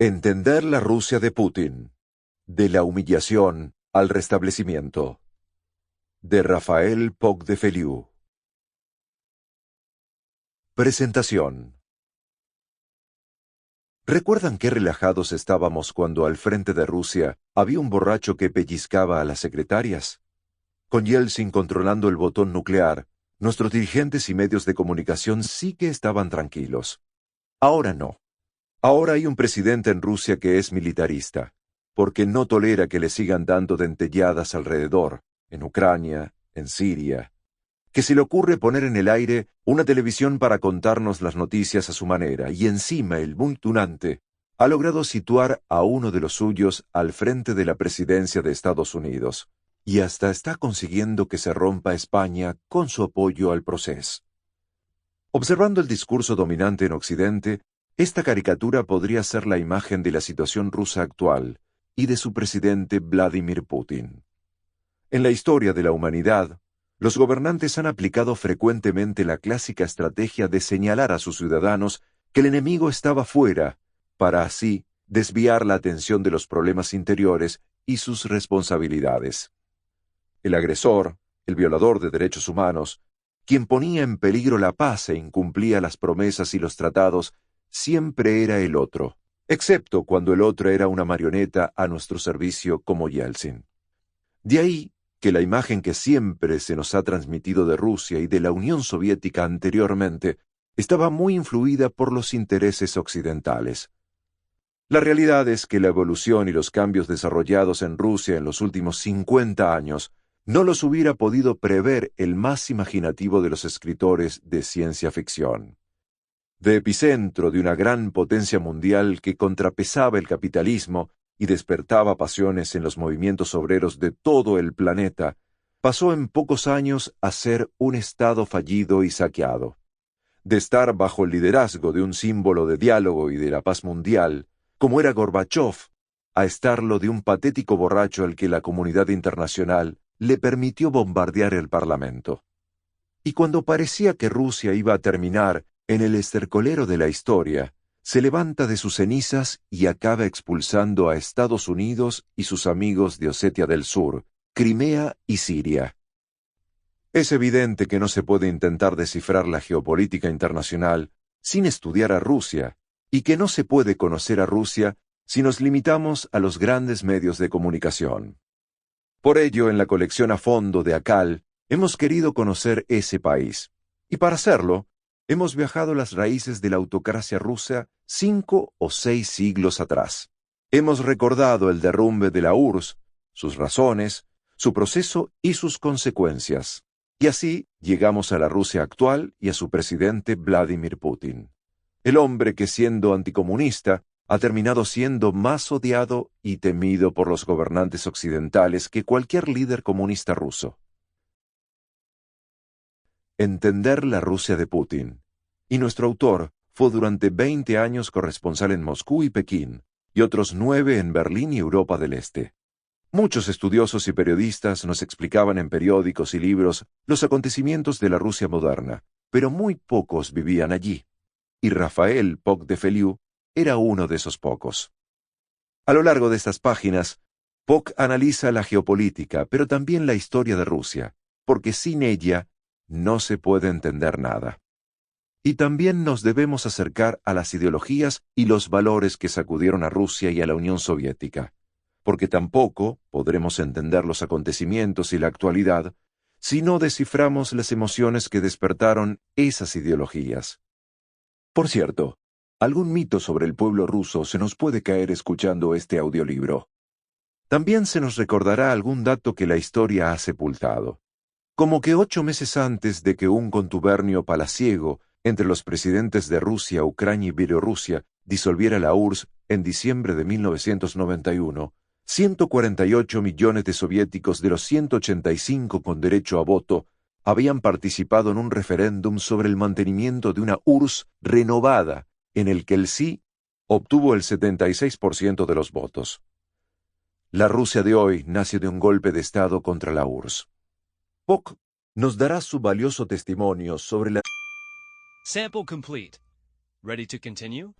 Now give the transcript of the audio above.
Entender la Rusia de Putin. De la humillación al restablecimiento. De Rafael Poch de Feliu. Presentación. ¿Recuerdan qué relajados estábamos cuando al frente de Rusia había un borracho que pellizcaba a las secretarias? Con Yeltsin controlando el botón nuclear, nuestros dirigentes y medios de comunicación sí que estaban tranquilos. Ahora no. Ahora hay un presidente en Rusia que es militarista, porque no tolera que le sigan dando dentelladas alrededor, en Ucrania, en Siria, que se le ocurre poner en el aire una televisión para contarnos las noticias a su manera, y encima el muy tunante ha logrado situar a uno de los suyos al frente de la presidencia de Estados Unidos, y hasta está consiguiendo que se rompa España con su apoyo al proceso. Observando el discurso dominante en Occidente, esta caricatura podría ser la imagen de la situación rusa actual y de su presidente Vladimir Putin. En la historia de la humanidad, los gobernantes han aplicado frecuentemente la clásica estrategia de señalar a sus ciudadanos que el enemigo estaba fuera, para así desviar la atención de los problemas interiores y sus responsabilidades. El agresor, el violador de derechos humanos, quien ponía en peligro la paz e incumplía las promesas y los tratados, siempre era el otro, excepto cuando el otro era una marioneta a nuestro servicio como Yeltsin. De ahí que la imagen que siempre se nos ha transmitido de Rusia y de la Unión Soviética anteriormente estaba muy influida por los intereses occidentales. La realidad es que la evolución y los cambios desarrollados en Rusia en los últimos 50 años no los hubiera podido prever el más imaginativo de los escritores de ciencia ficción. De epicentro de una gran potencia mundial que contrapesaba el capitalismo y despertaba pasiones en los movimientos obreros de todo el planeta, pasó en pocos años a ser un estado fallido y saqueado. De estar bajo el liderazgo de un símbolo de diálogo y de la paz mundial, como era Gorbachov, a estarlo de un patético borracho al que la comunidad internacional le permitió bombardear el Parlamento. Y cuando parecía que Rusia iba a terminar en el estercolero de la historia, se levanta de sus cenizas y acaba expulsando a Estados Unidos y sus amigos de Osetia del Sur, Crimea y Siria. Es evidente que no se puede intentar descifrar la geopolítica internacional sin estudiar a Rusia, y que no se puede conocer a Rusia si nos limitamos a los grandes medios de comunicación. Por ello, en la colección a fondo de ACAL, hemos querido conocer ese país, y para hacerlo, hemos viajado las raíces de la autocracia rusa 5 o 6 siglos atrás. Hemos recordado el derrumbe de la URSS, sus razones, su proceso y sus consecuencias. Y así llegamos a la Rusia actual y a su presidente Vladimir Putin. El hombre que, siendo anticomunista, ha terminado siendo más odiado y temido por los gobernantes occidentales que cualquier líder comunista ruso. Entender la Rusia de Putin. Y nuestro autor fue durante 20 años corresponsal en Moscú y Pekín, y otros 9 en Berlín y Europa del Este. Muchos estudiosos y periodistas nos explicaban en periódicos y libros los acontecimientos de la Rusia moderna, pero muy pocos vivían allí. Y Rafael Poch de Feliu era uno de esos pocos. A lo largo de estas páginas, Poch analiza la geopolítica, pero también la historia de Rusia, porque sin ella no se puede entender nada. Y también nos debemos acercar a las ideologías y los valores que sacudieron a Rusia y a la Unión Soviética, porque tampoco podremos entender los acontecimientos y la actualidad si no desciframos las emociones que despertaron esas ideologías. Por cierto, algún mito sobre el pueblo ruso se nos puede caer escuchando este audiolibro. También se nos recordará algún dato que la historia ha sepultado, como que 8 meses antes de que un contubernio palaciego entre los presidentes de Rusia, Ucrania y Bielorrusia disolviera la URSS en diciembre de 1991, 148 millones de soviéticos de los 185 con derecho a voto habían participado en un referéndum sobre el mantenimiento de una URSS renovada, en el que el sí obtuvo el 76% de los votos. La Rusia de hoy nace de un golpe de Estado contra la URSS. Poch nos dará su valioso testimonio sobre la... Sample complete. Ready to continue?